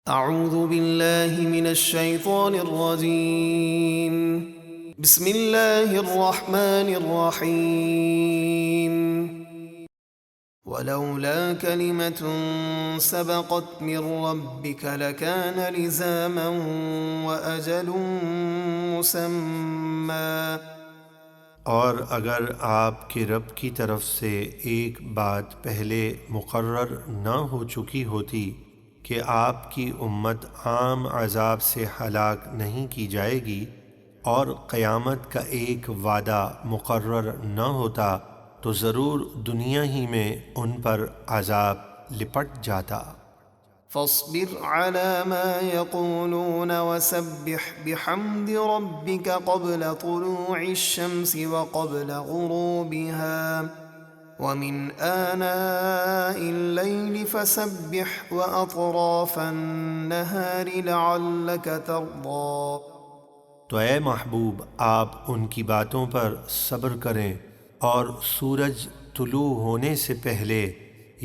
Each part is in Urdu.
اعوذ باللہ من الشیطان الرجیم بسم اللہ الرحمن الرحیم ولولا كلمة سبقت من ربك لكان لزاما وأجل مسمى۔ اور اگر آپ کے رب کی طرف سے ایک بات پہلے مقرر نہ ہو چکی ہوتی کہ آپ کی امت عام عذاب سے ہلاک نہیں کی جائے گی اور قیامت کا ایک وعدہ مقرر نہ ہوتا تو ضرور دنیا ہی میں ان پر عذاب لپٹ جاتا۔ فاصبر على ما يقولون وسبح بحمد ربك قبل طلوع الشمس وقبل غروبها ومن آناء الليل فسبح وأطراف النهار لعلك ترضى۔ تو اے محبوب آپ ان کی باتوں پر صبر کریں اور سورج طلوع ہونے سے پہلے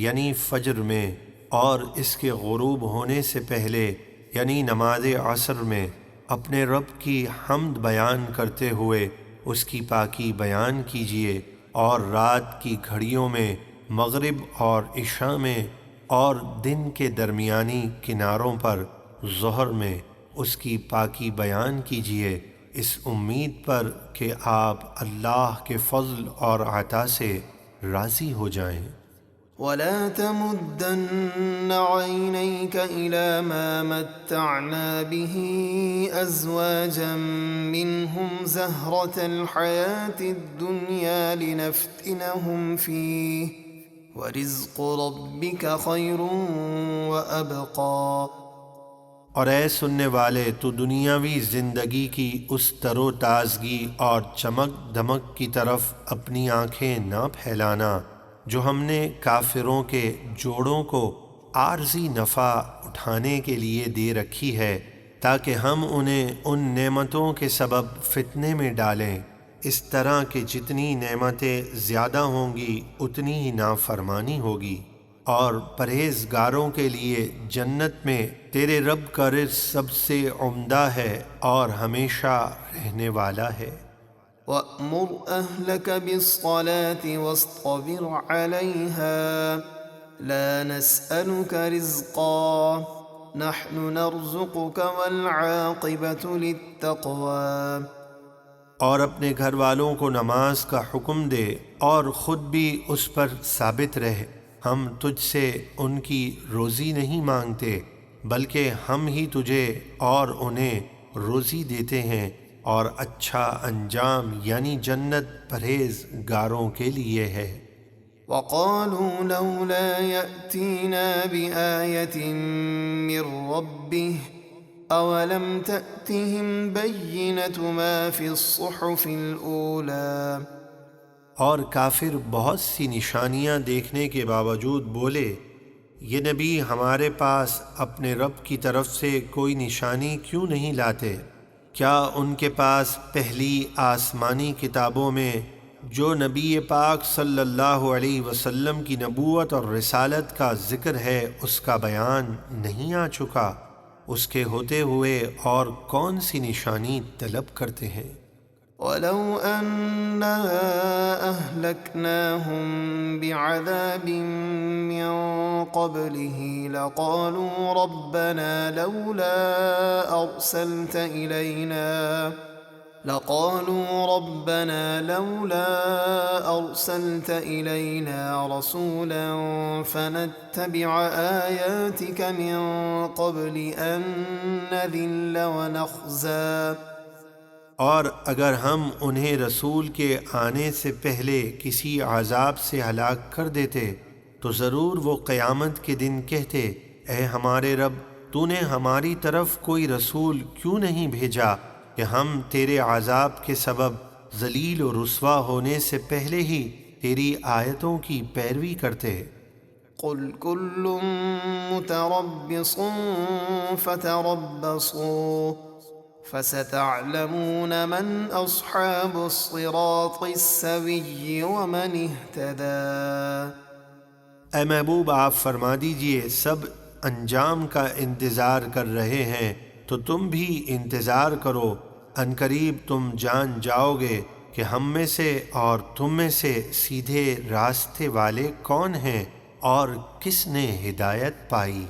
یعنی فجر میں اور اس کے غروب ہونے سے پہلے یعنی نماز عصر میں اپنے رب کی حمد بیان کرتے ہوئے اس کی پاکی بیان کیجیے، اور رات کی گھڑیوں میں مغرب اور عشاء میں اور دن کے درمیانی کناروں پر ظہر میں اس کی پاکی بیان کیجیے، اس امید پر کہ آپ اللہ کے فضل اور عطا سے راضی ہو جائیں۔ ولا تمدن عينيك إلى ما متعنا به أزواجا منهم زهرة الحياة الدنيا لنفتنهم فيه ورزق ربك خير وأبقى۔ اور اے سننے والے، تو دنیاوی زندگی کی اس تر و تازگی اور چمک دمک کی طرف اپنی آنکھیں نہ پھیلانا جو ہم نے کافروں کے جوڑوں کو عارضی نفع اٹھانے کے لیے دے رکھی ہے، تاکہ ہم انہیں ان نعمتوں کے سبب فتنے میں ڈالیں، اس طرح کہ جتنی نعمتیں زیادہ ہوں گی اتنی ہی نافرمانی ہوگی، اور پرہیزگاروں کے لیے جنت میں تیرے رب کا رزق سب سے عمدہ ہے اور ہمیشہ رہنے والا ہے۔ وَأْمُرْ أَهْلَكَ بِالصَّلَاةِ وَاصْطَبِرْ عَلَيْهَا لَا نَسْأَلُكَ رِزْقًا نَحْنُ نَرْزُقُكَ وَالْعَاقِبَةُ لِلتَّقْوَى۔ اور اپنے گھر والوں کو نماز کا حکم دے اور خود بھی اس پر ثابت رہ، ہم تجھ سے ان کی روزی نہیں مانگتے بلکہ ہم ہی تجھے اور انہیں روزی دیتے ہیں، اور اچھا انجام یعنی جنت پرہیزگاروں کے لیے ہے۔ وَقَالُوا لَوْلَا يَأْتِينَا بِآيَةٍ مِّن رَّبِّهِ أَوَلَمْ تَأْتِهِمْ بَيِّنَةُ مَا فِي الصُّحُفِ الْأُولَى۔ اور کافر بہت سی نشانیاں دیکھنے کے باوجود بولے، یہ نبی ہمارے پاس اپنے رب کی طرف سے کوئی نشانی کیوں نہیں لاتے؟ کیا ان کے پاس پہلی آسمانی کتابوں میں جو نبی پاک صلی اللہ علیہ وسلم کی نبوت اور رسالت کا ذکر ہے اس کا بیان نہیں آ چکا؟ اس کے ہوتے ہوئے اور کون سی نشانی طلب کرتے ہیں؟ وَلَوْ أَنَّا أَهْلَكْنَاهُمْ بِعَذَابٍ مِّن قَبْلِهِ لَقَالُوا رَبَّنَا لَوْلَا أَرْسَلْتَ إِلَيْنَا رَسُولًا فَنَتَّبِعَ آيَاتِكَ مِن قَبْلِ أَن نَّذِلَّ وَنَخْزَىٰ۔ اور اگر ہم انہیں رسول کے آنے سے پہلے کسی عذاب سے ہلاک کر دیتے تو ضرور وہ قیامت کے دن کہتے، اے ہمارے رب، تو نے ہماری طرف کوئی رسول کیوں نہیں بھیجا کہ ہم تیرے عذاب کے سبب ذلیل و رسوا ہونے سے پہلے ہی تیری آیتوں کی پیروی کرتے۔ قُلْ كُلٌّ مُّتَرَبِّصٌ فَتَرَبَّصُوا فَسَتَعْلَمُونَ مَنْ أَصْحَابُ الصِّرَاطِ السَّوِيِّ وَمَنِ اهْتَدَىٰ۔ اے محبوب، آپ فرما دیجئے سب انجام کا انتظار کر رہے ہیں تو تم بھی انتظار کرو، عنقریب تم جان جاؤ گے کہ ہم میں سے اور تم میں سے سیدھے راستے والے کون ہیں اور کس نے ہدایت پائی۔